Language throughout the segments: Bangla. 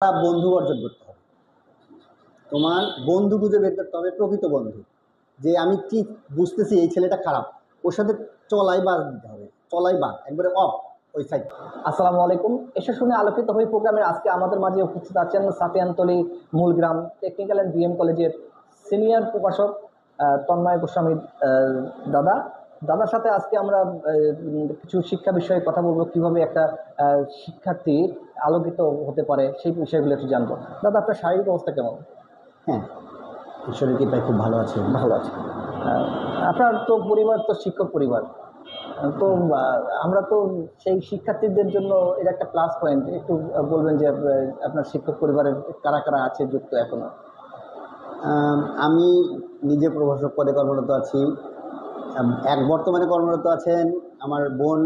বন্ধু অর্জন করতে হবে। তোমার বন্ধু খুঁজে বের করতে হবে, প্রকৃত বন্ধু। যে আমি কি বুঝতেছি এই ছেলেটা খারাপ, ওর সাথে চলাই বাদ দিতে হবে, চলাই বাদ একবারে অফ ওই সাইড। আসসালামু আলাইকুম। এসে শুনে আলোকিত হই প্রোগ্রামের আজকে আমাদের মাঝে উপস্থিত আছেন সাতিয়ানতলী মূলগ্রাম টেকনিক্যাল অ্যান্ড বিএম কলেজের সিনিয়র প্রভাষক তন্ময় গোস্বামী দাদার সাথে আজকে আমরা কিছু শিক্ষা বিষয়ে কথা বলবো, কিভাবে একটা শিক্ষার্থী আলোকিত হতে পারে সেই বিষয়গুলো একটু জানবো। দাদা, আপনার শারীরিক অবস্থা কেমন? হ্যাঁ, ঈশ্বরের কৃপায় খুব ভালো আছে। ভালো আছে। আপনার তো পরিবার তো শিক্ষক পরিবার, তো আমরা তো সেই শিক্ষার্থীদের জন্য এটা একটা প্লাস পয়েন্ট। একটু বলবেন যে আপনার শিক্ষক পরিবারের কারা কারা আছে যুক্ত এখনো? আমি নিজে প্রভাষক পদে কর্মরত আছি। বর্তমানে কর্মরত আছেন আমার বোন,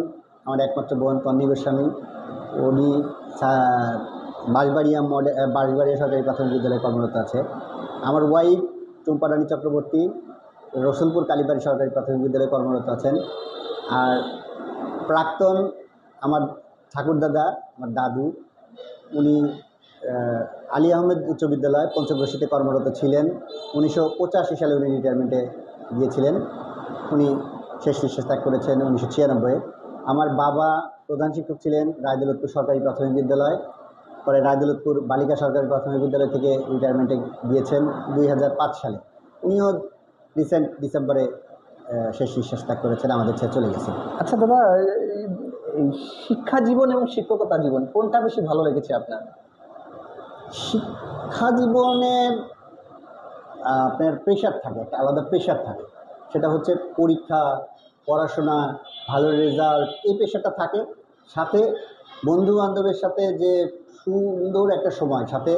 আমার একমাত্র বোন তন্ময় গোস্বামী। উনি বাঁশবাড়িয়া সরকারি প্রাথমিক বিদ্যালয়ে কর্মরত আছে। আমার ওয়াইফ টুম্পারানী চক্রবর্তী রসুলপুর কালীবাড়ি সরকারি প্রাথমিক বিদ্যালয়ে কর্মরত আছেন। আর প্রাক্তন আমার ঠাকুরদাদা, আমার দাদু, উনি আলী আহমেদ উচ্চ বিদ্যালয় পঞ্চগড়শীতে কর্মরত ছিলেন। 1985 সালে উনি রিটায়ারমেন্টে গিয়েছিলেন। উনি শেষ নিঃশ্বাস ত্যাগ করেছেন 1996-এ। আমার বাবা প্রধান শিক্ষক ছিলেন রায়দৌলতপুর সরকারি প্রাথমিক বিদ্যালয়, পরে রায়দৌলতপুর বালিকা সরকারি প্রাথমিক বিদ্যালয় থেকে রিটায়ারমেন্টে গিয়েছেন 2005 সালে। উনিও রিসেন্ট ডিসেম্বরে শেষ নিঃশ্বাস ত্যাগ করেছেন, আমাদের ছেড়ে চলে গেছেন। আচ্ছা দাদা, এই শিক্ষা জীবন এবং শিক্ষকতা জীবন কোনটা বেশি ভালো লেগেছে আপনার? শিক্ষা জীবনে আপনার প্রেশার থাকে, একটা আলাদা প্রেশার থাকে। সেটা হচ্ছে পরীক্ষা, পড়াশোনা, ভালো রেজাল্ট, এই প্রেশারটা থাকে। সাথে বন্ধু বান্ধবের সাথে যে সুন্দর একটা সময়, সাথে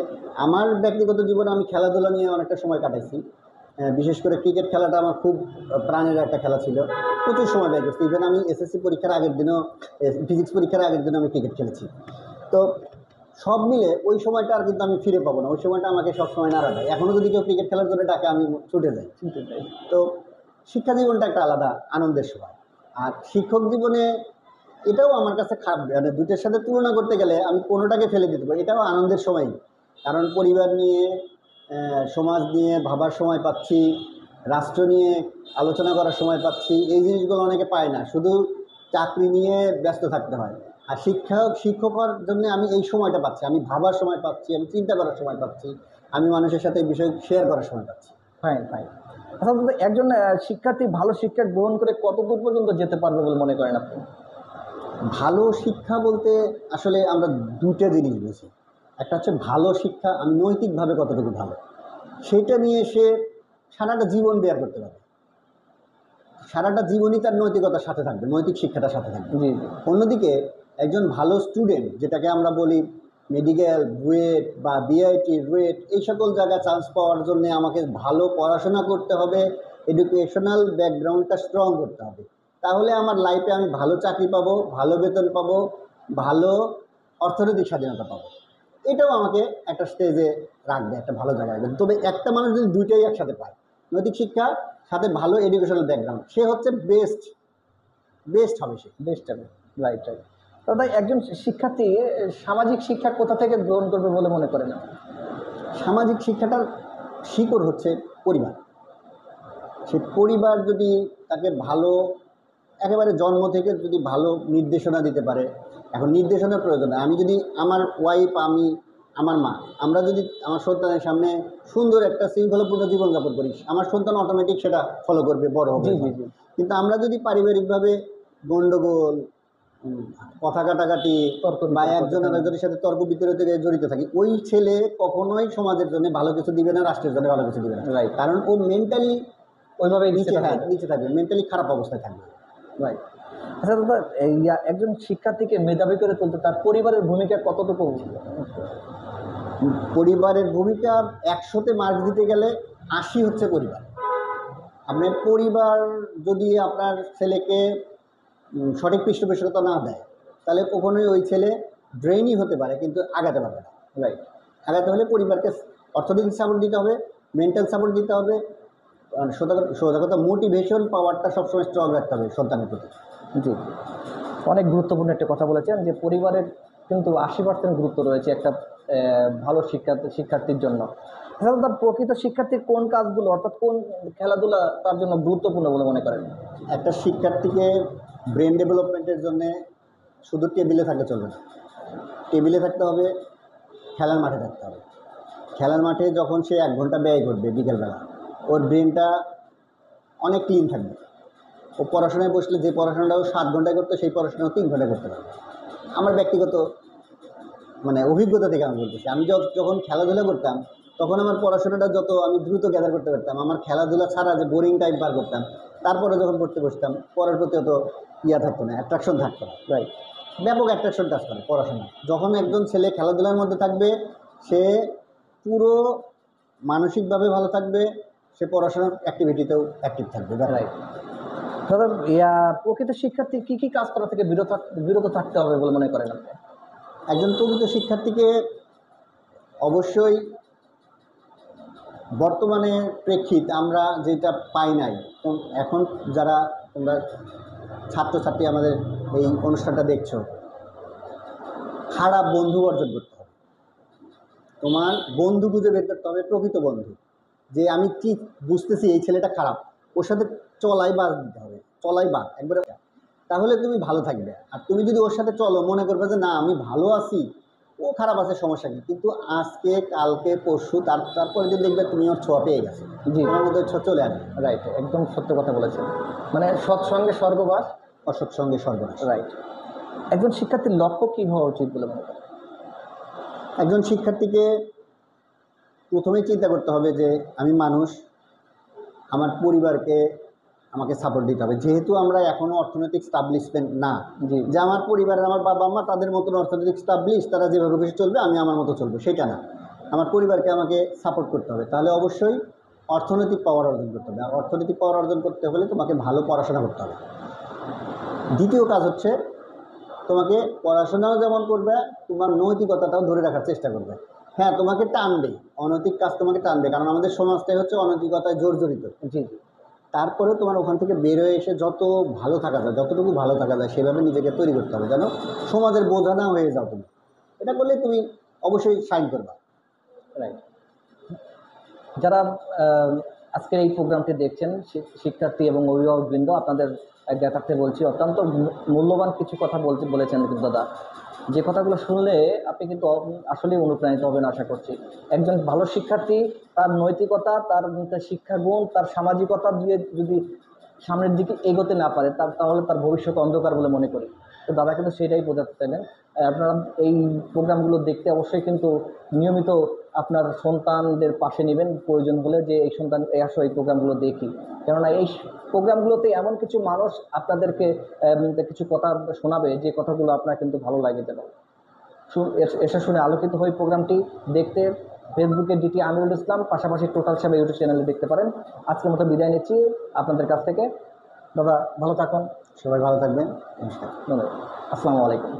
আমার ব্যক্তিগত জীবনে আমি খেলাধুলা নিয়ে অনেকটা সময় কাটাইছি। বিশেষ করে ক্রিকেট খেলাটা আমার খুব প্রাণের একটা খেলা ছিল, প্রচুর সময় ব্যয় করছি। ইভেন আমি এসএসসি পরীক্ষার আগের দিনও, ফিজিক্স পরীক্ষার আগের দিনও আমি ক্রিকেট খেলেছি। তো সব মিলে ওই সময়টা আর কিন্তু আমি ফিরে পাবো না, ওই সময়টা আমাকে সবসময় নাড়া দেয়। এখনও যদি কেউ ক্রিকেট খেলার জন্য ডাকে আমি ছুটে যাই। তো শিক্ষা জীবনটা একটা আলাদা আনন্দের সময়। আর শিক্ষক জীবনে এটাও আমার কাছে খারাপ, মানে দুটোর সাথে তুলনা করতে গেলে আমি কোনোটাকে ফেলে দিতে পারি, এটাও আনন্দের সময়। কারণ পরিবার নিয়ে, সমাজ নিয়ে ভাবার সময় পাচ্ছি, রাষ্ট্র নিয়ে আলোচনা করার সময় পাচ্ছি। এই জিনিসগুলো অনেকে পায় না, শুধু চাকরি নিয়ে ব্যস্ত থাকতে হয়। আর শিক্ষক হওয়ার জন্য আমি এই সময়টা পাচ্ছি, আমি ভাবার সময় পাচ্ছি, আমি চিন্তা করার সময় পাচ্ছি, আমি মানুষের সাথে এই বিষয় শেয়ার করার সময় পাচ্ছি। Fine fine. আচ্ছা দাদা, একজন শিক্ষার্থী ভালো শিক্ষা গ্রহণ করে কত দূর পর্যন্ত যেতে পারবে বলে মনে করেন আপনি? ভালো শিক্ষা বলতে আসলে আমরা দুটো জিনিস বুঝি। একটা হচ্ছে ভালো শিক্ষা, আমি নৈতিকভাবে কতটুকু ভালো, সেটা নিয়ে সে সারাটা জীবন বেয়ার করতে পারবে, সারাটা জীবনই তার নৈতিকতার সাথে থাকবে, নৈতিক শিক্ষাটার সাথে থাকবে। অন্যদিকে একজন ভালো স্টুডেন্ট, যেটাকে আমরা বলি মেডিকেল, বুয়েট বা বিআইটি, রুয়েট, এই সকল জায়গায় চান্স পাওয়ার জন্য আমাকে ভালো পড়াশোনা করতে হবে, এডুকেশনাল ব্যাকগ্রাউন্ডটা স্ট্রং করতে হবে। তাহলে আমার লাইফে আমি ভালো চাকরি পাবো, ভালো বেতন পাবো, ভালো অর্থনৈতিক স্বাধীনতা পাবো। এটাও আমাকে একটা স্টেজে রাখবে, একটা ভালো জায়গায় রাখবে। তবে একটা মানুষ যদি দুইটাই একসাথে পায়, নৈতিক শিক্ষা সাথে ভালো এডুকেশনাল ব্যাকগ্রাউন্ড, সে হচ্ছে বেস্ট হবে, সে বেস্ট হবে। Right right. দাদা, একজন শিক্ষার্থী সামাজিক শিক্ষা কোথা থেকে গ্রহণ করবে বলে মনে করেন? সামাজিক শিক্ষাটার শিকড় হচ্ছে পরিবার। সে পরিবার যদি তাকে ভালো, একেবারে জন্ম থেকে যদি ভালো নির্দেশনা দিতে পারে। এখন নির্দেশনার প্রয়োজন হয়, আমি যদি আমার ওয়াইফ, আমি, আমার মা, আমরা যদি আমার সন্তানের সামনে সুন্দর একটা শৃঙ্খলাপূর্ণ জীবনযাপন করি, আমার সন্তান অটোমেটিক সেটা ফলো করবে, বড় হবে। কিন্তু আমরা যদি পারিবারিকভাবে গণ্ডগোল, কথা কাটাকাটি বা একজন আরেকজনের সাথে তর্ক বিতর্কে জড়িত থাকি, ওই ছেলে কখনোই সমাজের জন্য ভালো কিছু দিবে না, রাষ্ট্রের জন্য ভালো কিছু দিবে না। কারণ ও মেন্টালি ওইভাবে নিচে থাকবে, মেন্টালি খারাপ অবস্থায় থাকবে। রাইট। আচ্ছা দাদা, একজন শিক্ষার্থীকে মেধাবী করে তুলতে তার পরিবারের ভূমিকা কতটুকু? পরিবারের ভূমিকা 100-তে মার্ক দিতে গেলে 80 হচ্ছে পরিবার। আপনার পরিবার যদি আপনার ছেলেকে সঠিক পৃষ্ঠপোষকতা না দেয়, তাহলে কখনোই ওই ছেলে ব্রেইনই হতে পারে কিন্তু আগাতে পারবে না। রাইট। আগাতে হলে পরিবারকে অর্থনৈতিক সাপোর্ট দিতে হবে, মেন্টাল সাপোর্ট দিতে হবে, সোজা কথা মোটিভেশন পাওয়ারটা সবসময় স্ট্রং রাখতে হবে সন্তানের প্রতি। জি, অনেক গুরুত্বপূর্ণ একটা কথা বলেছেন যে পরিবারের কিন্তু 80% গুরুত্ব রয়েছে একটা ভালো শিক্ষার্থীর জন্য। তাহলে তার প্রকৃত শিক্ষার্থীর কোন কাজগুলো অর্থাৎ কোন খেলাধুলা তার জন্য গুরুত্বপূর্ণ বলে মনে করেন? একটা শিক্ষার্থীকে ব্রেন ডেভেলপমেন্টের জন্যে শুধু টেবিলে থাকলে চলবে না, টেবিলে থাকতে হবে, খেলার মাঠে থাকতে হবে। খেলার মাঠে যখন সে 1 ঘন্টা ব্যয় করবে বিকেলবেলা, ওর ব্রেনটা অনেক ক্লিন থাকবে। ও পড়াশোনায় বসলে যে পড়াশোনাটা ও 7 ঘন্টায় করতো সেই পড়াশোনা 3 ঘন্টায় করতে পারবে। আমার ব্যক্তিগত অভিজ্ঞতা থেকে আমি বলতেছি, আমি যখন খেলাধুলা করতাম তখন আমার পড়াশোনাটা যত আমি দ্রুত গ্যাদার করতে পারতাম। আমার খেলাধুলা ছাড়া যে বোরিং টাইম পার করতাম, তারপরে যখন পড়তে বসতাম পড়ার প্রতি অত থাকতো না, অ্যাট্রাকশন থাকতো না। রাইট। ব্যাপক অ্যাট্রাকশন কাজ করে পড়াশোনা। যখন একজন ছেলে খেলাধুলার মধ্যে থাকবে, সে পুরো মানসিকভাবে ভালো থাকবে, সে পড়াশোনার অ্যাক্টিভিটিতেও অ্যাক্টিভ থাকবে। রাইট। দাদা প্রকৃত শিক্ষার্থী কি কি কাজ করা থেকে বিরত থাকতে হবে বলে মনে করেন আপনি? একজন প্রকৃত শিক্ষার্থীকে অবশ্যই বর্তমানে প্রেক্ষিত আমরা যেটা পাই নাই, এখন যারা তোমরা ছাত্রছাত্রী আমাদের এই অনুষ্ঠানটা দেখছো, খারাপ বন্ধু অর্জন করতে হবে। তোমার বন্ধু খুঁজে বের করতে হবে, প্রকৃত বন্ধু, যে আমি কি বুঝতেছি এই ছেলেটা খারাপ, ওর সাথে চলাই বাদ দিতে হবে, চলাই বাদ একবারে, তাহলে তুমি ভালো থাকবে। আর তুমি যদি ওর সাথে চলো, মনে করবে যে না আমি ভালো আছি, ও খারাপ আছে, সমস্যা কি, কিন্তু আজকে কালকে পরশু তারপরে যদি দেখবে তুমি ওর ছোঁয়া পেয়ে গেছে, জি, তোমার মধ্যে ছোঁয়া চলে আসবে। রাইট, একদম সত্য কথা বলেছেন। মানে সৎসঙ্গে স্বর্গবাস, অসৎসঙ্গে সর্বনাশ। রাইট। একজন শিক্ষার্থীর লক্ষ্য কী হওয়া উচিত বলে মনে করেন? একজন শিক্ষার্থীকে প্রথমেই চিন্তা করতে হবে যে আমি মানুষ, আমার পরিবারকে আমাকে সাপোর্ট দিতে হবে। যেহেতু আমরা এখনও অর্থনৈতিক স্টাবলিশমেন্ট না, জি, যে আমার পরিবারের আমার বাবা মা তাদের মতন অর্থনৈতিক স্টাবলিশ, তারা যেভাবে খুশি চলবে আমি আমার মতো চলবো, সেটা না। আমার পরিবারকে আমাকে সাপোর্ট করতে হবে। তাহলে অবশ্যই অর্থনৈতিক পাওয়ার অর্জন করতে হবে। আর অর্থনৈতিক পাওয়ার অর্জন করতে হলে তোমাকে ভালো পড়াশোনা করতে হবে। দ্বিতীয় কাজ হচ্ছে তোমাকে পড়াশোনাও যেমন করবে, তোমার নৈতিকতাটাও ধরে রাখার চেষ্টা করবে। হ্যাঁ, তোমাকে টানবে, অনৈতিক কাজ তোমাকে টানবে, কারণ আমাদের সমাজটাই হচ্ছে অনৈতিকতায় জর্জরিত। জি, তারপরে তোমার ওখান থেকে বের হয়ে এসে যত ভালো থাকা যায়, যতটুকু ভালো থাকা যায় সেভাবে নিজেকে তৈরি করতে হবে, যেন সমাজের বোঝা না হয়ে যাও তুমি। এটা করলে তুমি অবশ্যই শাইন করবা। রাইট। যারা আজকের এই প্রোগ্রামটি দেখছেন, শিক্ষার্থী এবং অভিভাবকবৃন্দ, আপনাদের জ্ঞাতার্থে বলছি, অত্যন্ত মূল্যবান কিছু কথা বলেছেন কিন্তু দাদা, যে কথাগুলো শুনলে আপনি কিন্তু আসলেই অনুপ্রাণিত হবেন আশা করছি। একজন ভালো শিক্ষার্থী তার নৈতিকতা, তার শিক্ষাগুণ, তার সামাজিকতা দিয়ে যদি সামনের দিকে এগোতে না পারে, তাহলে তার ভবিষ্যৎ অন্ধকার বলে মনে করি। তো দাদা কিন্তু সেটাই বোঝাতে চাইলেন। আপনারা এই প্রোগ্রামগুলো দেখতে অবশ্যই কিন্তু নিয়মিত আপনার সন্তানদের পাশে নেবেন, প্রয়োজন হলে যে এই সন্তান আসো এই প্রোগ্রামগুলো দেখি। কেননা এই প্রোগ্রামগুলোতে এমন কিছু মানুষ আপনাদেরকে কিছু কথা শোনাবে, যে কথাগুলো আপনার কিন্তু ভালো লাগে যাবে। এসে শুনে আলোকিত হয়ে প্রোগ্রামটি দেখতে ফেসবুকে ডিটি আমিরুল ইসলাম, পাশাপাশি টোটাল সাহেব ইউটিউব চ্যানেলে দেখতে পারেন। আজকের মতো বিদায় নিচ্ছি আপনাদের কাছ থেকে। দাদা ভালো থাকুন, সবাই ভালো থাকবেন, নমস্কার, ধন্যবাদ, আসসালামু আলাইকুম।